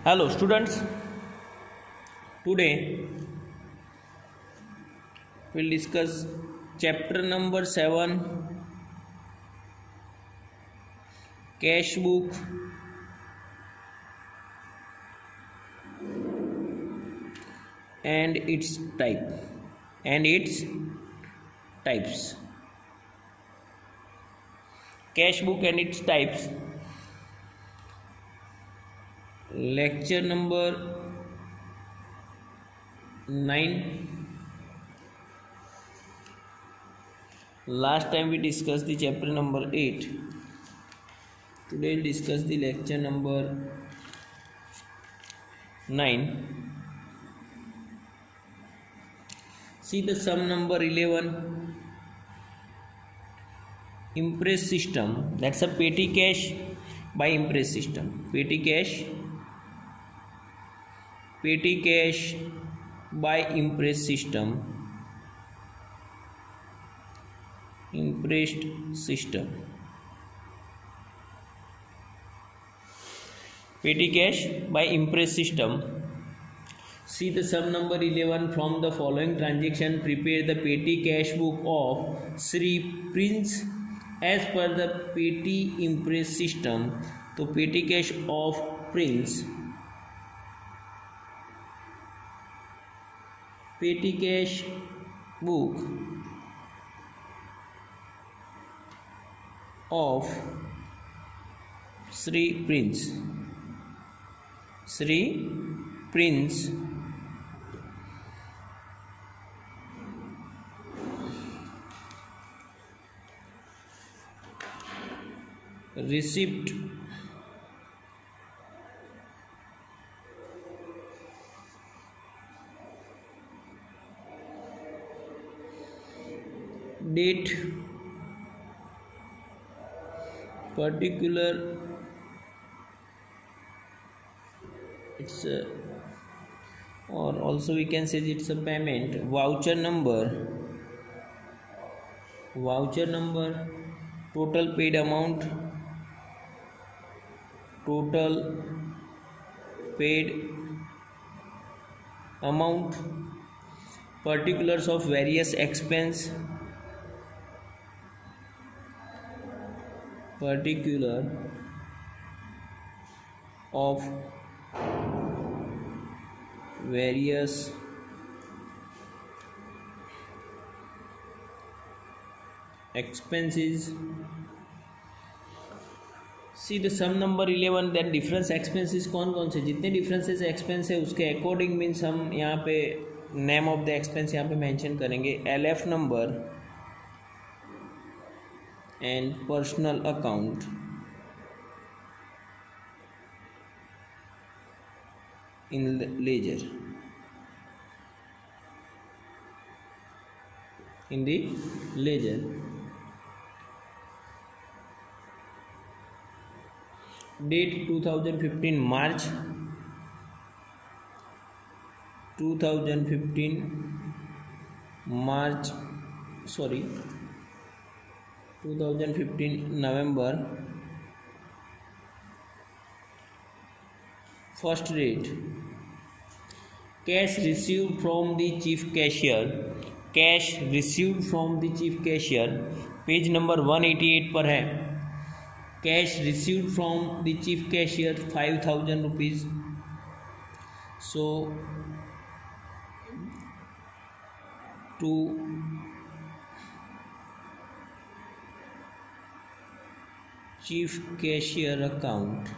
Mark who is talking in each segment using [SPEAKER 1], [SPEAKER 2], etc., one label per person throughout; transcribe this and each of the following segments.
[SPEAKER 1] Hello students, today we'll discuss chapter number 7, cash book and its types. Cash book and its types. Lecture number 9. Last time we discussed the chapter number 8. Today we'll discuss the lecture number 9. See the sum number 11. Impress system, that's a petty cash by impress system. Petty cash by impress system. Impressed system. Petty cash by impress system. See the sum number 11. From the following transaction, prepare the petty cash book of Sri Prince as per the petty impress system. तो petty cash of Prince, petty cash book of Sri Prince receipt date particular, it's a, or also we can say it's a payment, voucher number, total paid amount, particulars of various expense, expenses. See the sum number 11 that difference expenses कौन से, जितने differences expense है उसके according means हम यहाँ पे name of the expense यहाँ पे मेंशन करेंगे, LF number and personal account. In ledger, in the ledger. Date 2015 March 2015 November. First date, cash received from the chief cashier. Page number 188 पर है. Cash received from the chief cashier 5,000 rupees. So to chief cashier account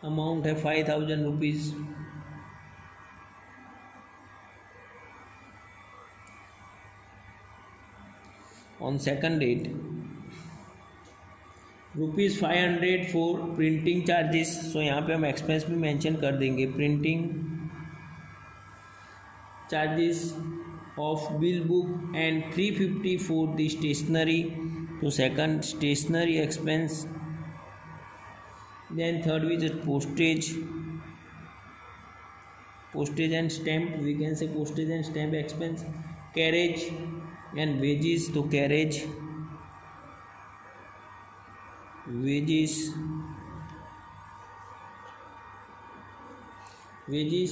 [SPEAKER 1] amount है 5,000 rupees. On second date, ₹500 for printing charges. So यहाँ पे हम expense भी mention कर देंगे, printing charges of bill book and 350 for the stationery. तो second stationery expense. Then third which postage and stamp, we can say postage and stamp expense. Carriage and wages, तो carriage, wages wages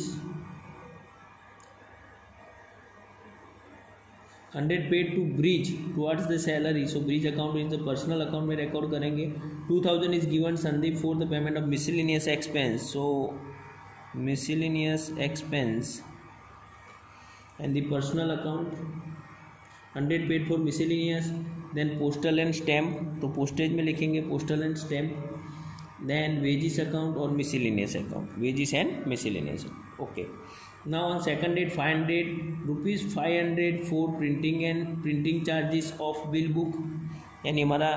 [SPEAKER 1] 100 paid to bridge towards the salary. So bridge account in the personal account में record करेंगे. 2000 is given Sandeep for the payment of miscellaneous expense. So miscellaneous expense and the personal account 100 paid for miscellaneous. Then postal and stamp, तो postage में लिखेंगे postal and stamp. Then wages account or miscellaneous account, wages and miscellaneous. Okay. Now on second date 500 rupees 500 for printing and printing charges of bill book. यानी हमारा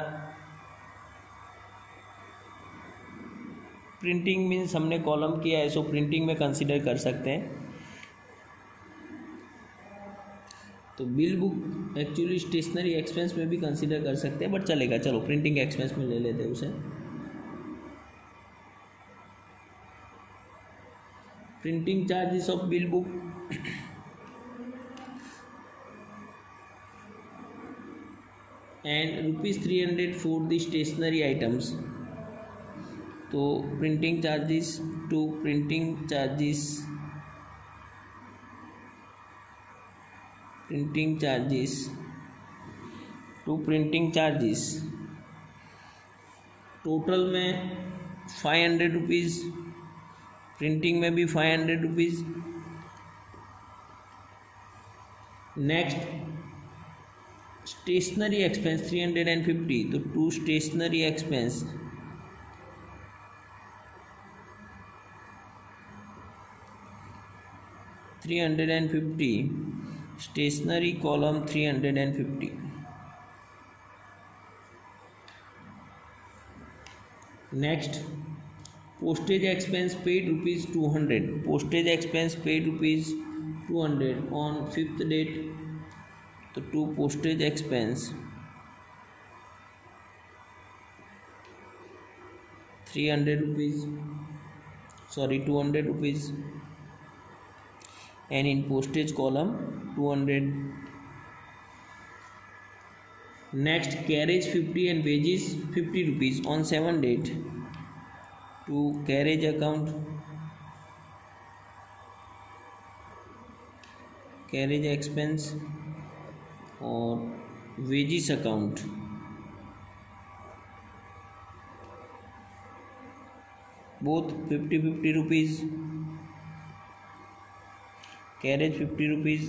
[SPEAKER 1] printing means हमने column किया है, सो printing में consider कर सकते हैं. तो bill book actually stationery expense में भी कंसिडर कर सकते हैं, बट चलेगा. चलो प्रिंटिंग एक्सपेंस में ले लेते हैं उसे. Printing charges of bill book and rupees 300 for the stationery items. तो printing charges to printing charges to printing charges total में 500 रुपीज़, प्रिंटिंग में भी 500 रुपीज़. Next stationery expense 350. तो to stationery expense 350, stationery column 350. Next postage expense paid rupees 200. postage expense paid rupees 200 on 5th date. तो to postage expense 300 rupees, sorry 200 rupees, and in postage column 200. Next carriage 50 and wages 50 rupees on 7th date. To carriage account, carriage expense और wages account. Both 50 rupees, carriage 50 rupees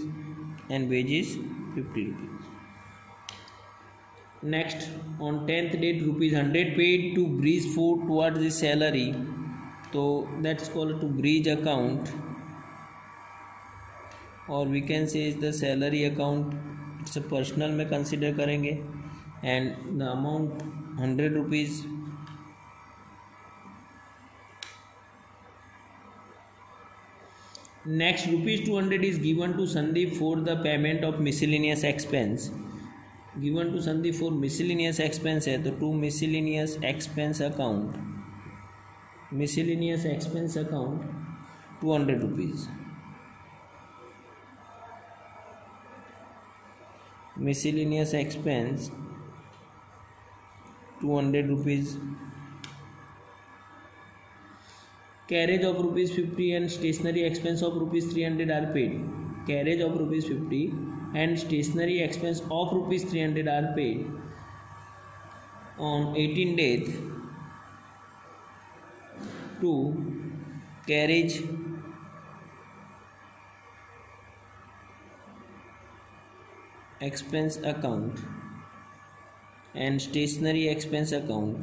[SPEAKER 1] and wages 50 rupees. Next on 10th date rupees 100 paid to bridge fort towards the salary. तो that's called to bridge account, or we can say is the salary account. It's a personal में consider करेंगे, and the amount 100 rupees. Next rupees 200 is given to Sandeep for the payment of miscellaneous expense. Given to Sandeep for miscellaneous expense है, तो to miscellaneous expense account 200 rupees. Miscellaneous expense 200 rupees. Carriage of rupees 50 and stationery expense of rupees 300 are paid. Carriage of rupees 50 and stationery expense of rupees 300 are paid on 18 days to carriage expense account and stationery expense account.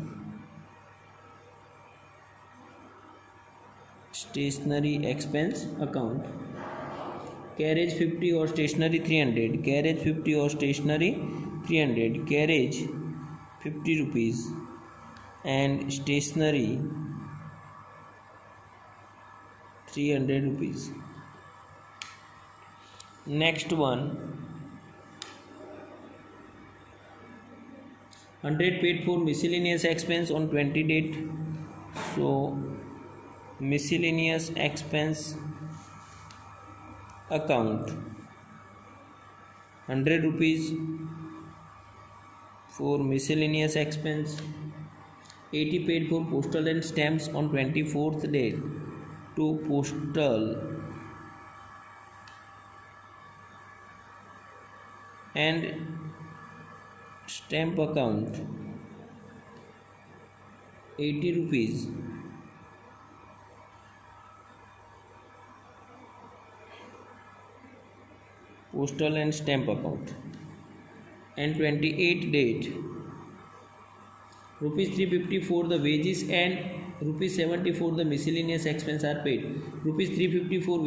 [SPEAKER 1] Stationery expense account. Carriage 50 और stationery 300. Carriage 50 और stationery 300. Carriage 50 rupees and stationery 300 rupees. Next one 100 paid for miscellaneous expense on 20 date. So miscellaneous expense account 100 rupees for miscellaneous expense. 80 paid for postal and stamps on 24th day. to postal and stamp account 80 rupees. Postal and stamp account. And 28 date rupees 350 for the wages and rupees 70 for the miscellaneous expense are paid. Rupees 350 for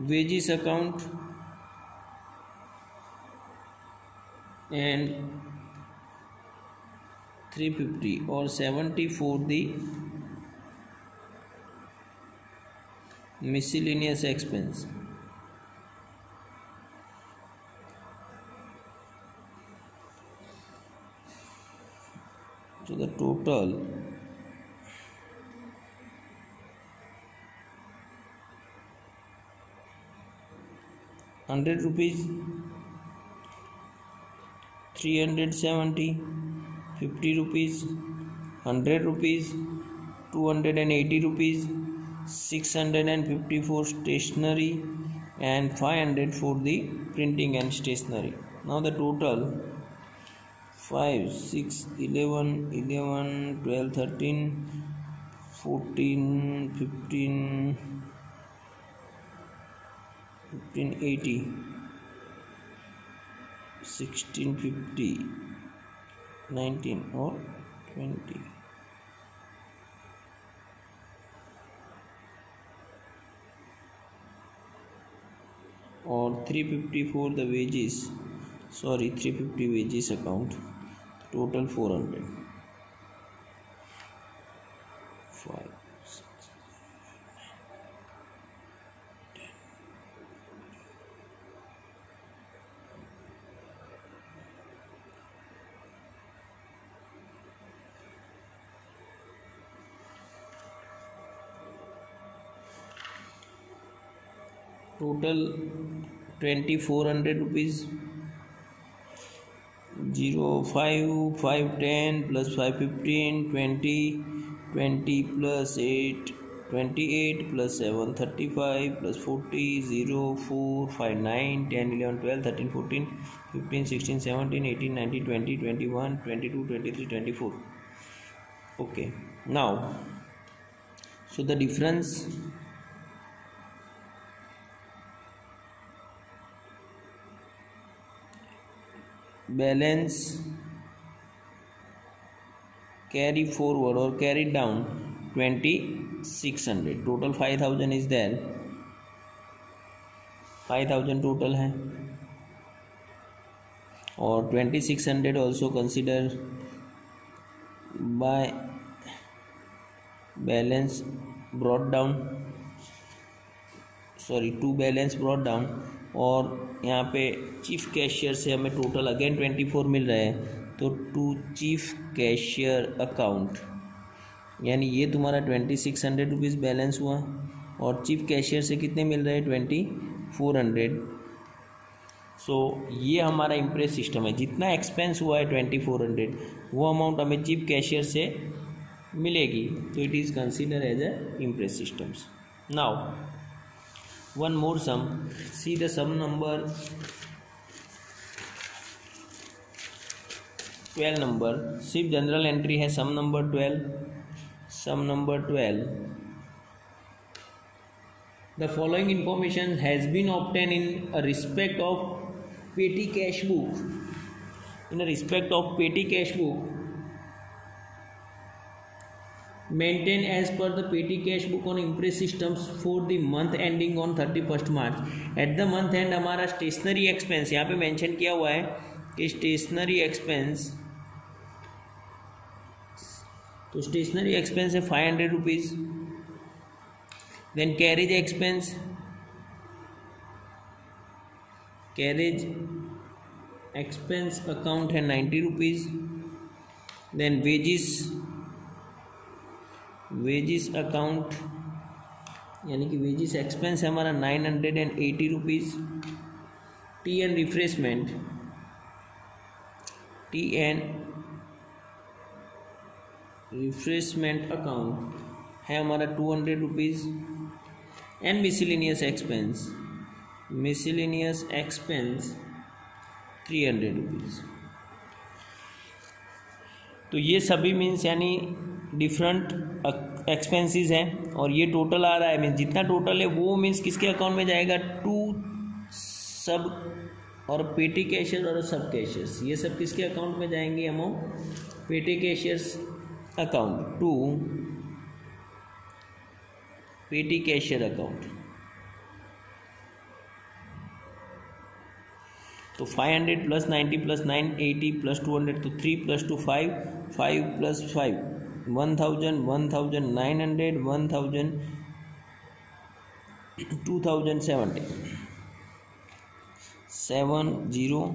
[SPEAKER 1] wages account and 350 or 70 for the miscellaneous expense. So the total ₹100, 370, ₹50, ₹100, ₹280, 650 for stationery and 500 for the printing and stationery. Now the total 5, 6, 11, 12, 13, 14, 15, 80, 1650, 19 or 20. Or 350 for the wages, 350 wages account, total 400. 5, 6, 10. Total 2400 rupees. 0, 5, 5, 10 plus 5, 15, 20, 20 plus 8, 28 plus 7, 35 plus 40, 0, 4, 5, 9, 10, 11, 12, 13, 14, 15, 16, 17, 18, 19, 20, 21, 22, 23, 24. Okay, now so the difference balance carry forward or carry down 2600. Total 5000 is there, 5000 total है और 2600 also consider by balance brought down, to balance brought down. और यहाँ पे chief cashier से हमें total again 24 मिल रहा है, तो टू चीफ कैशियर अकाउंट यानी ये तुम्हारा 2600 रुपीज़ बैलेंस हुआ और चीफ कैशियर से कितने मिल रहे हैं 2400. सो ये हमारा इम्प्रेस सिस्टम है. जितना एक्सपेंस हुआ है 2400 वो अमाउंट हमें चीफ कैशियर से मिलेगी, तो it is consider as a imprest systems. Now one more sum. See the sum number 12 number. सिर्फ जनरल एंट्री है sum number 12. Sum number 12. The following information has been obtained in respect of petty cash book. In respect of petty cash book maintained as per the petty cash book on impress systems for the month ending on 31st March. At the month end हमारा stationery expense यहाँ पे mention किया हुआ है कि stationery expense, तो stationery expense है 500 rupees. Then carriage expense, carriage expense account है 90 रुपीज़. देन वेजिस अकाउंट यानी कि वेजिस एक्सपेंस है हमारा 980 rupees. T and refreshment account है हमारा 200 rupees and miscellaneous expense 300 rupees. तो ये सभी मीन्स यानी डिफरेंट एक्सपेंसेस हैं और ये टोटल आ रहा है मीन्स जितना टोटल है वो मीन्स किसके अकाउंट में जाएगा, टू सब और पेटी कैशियर और सब कैशियर्स, ये सब किसके अकाउंट में जाएंगे अमाउंट, पेटी कैशियर्स अकाउंट टू पेटी कैशियर अकाउंट। तो 500 प्लस 90 प्लस 980 प्लस 200 तो 3 plus 2 5 5 plus 5 1000 1900 1000 2070 70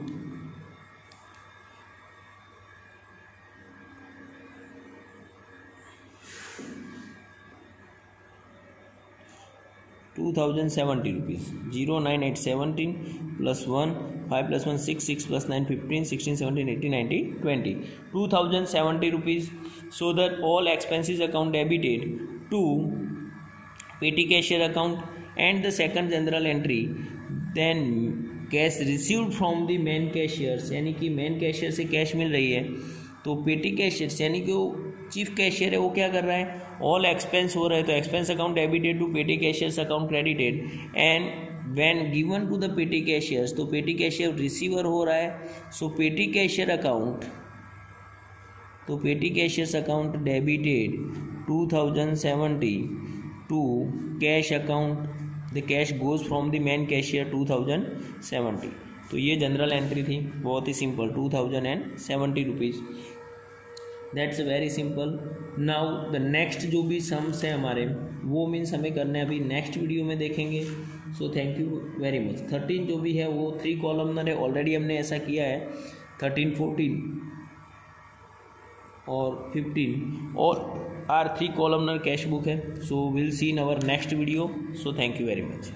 [SPEAKER 1] 2070 rupees 09817 plus 1 5 plus 1 6 6 plus 9 15 16 17 18 19 20 2070 rupees so that all expenses account debited to petty cashier account and the second general entry then cash received from the main cashiers यानी कि main cashier से cash मिल रही है तो petty cashiers यानी कि वो chief cashier है वो क्या कर रहा है, ऑल एक्सपेंस हो रहा है तो expense account debited to petty cashier's account credited and when given to the petty cashier's तो पेटी कैशियर रिसीवर हो रहा है सो पेटी कैशियर अकाउंट तो petty cashier's account debited 2070 to cash account the cash goes from the main cashier 2070। तो ये general entry थी, बहुत ही simple 2070 rupees, that's very simple. Now the next जो भी सम्स हैं हमारे वो मीन्स हमें करने अभी नेक्स्ट वीडियो में देखेंगे। So thank you very much. 13 जो भी है वो 3 कॉलमनर है, ऑलरेडी हमने ऐसा किया है 13 14 और 15 और आर 3 कॉलमनर कैश बुक है। So will see in our next video. So thank you very much.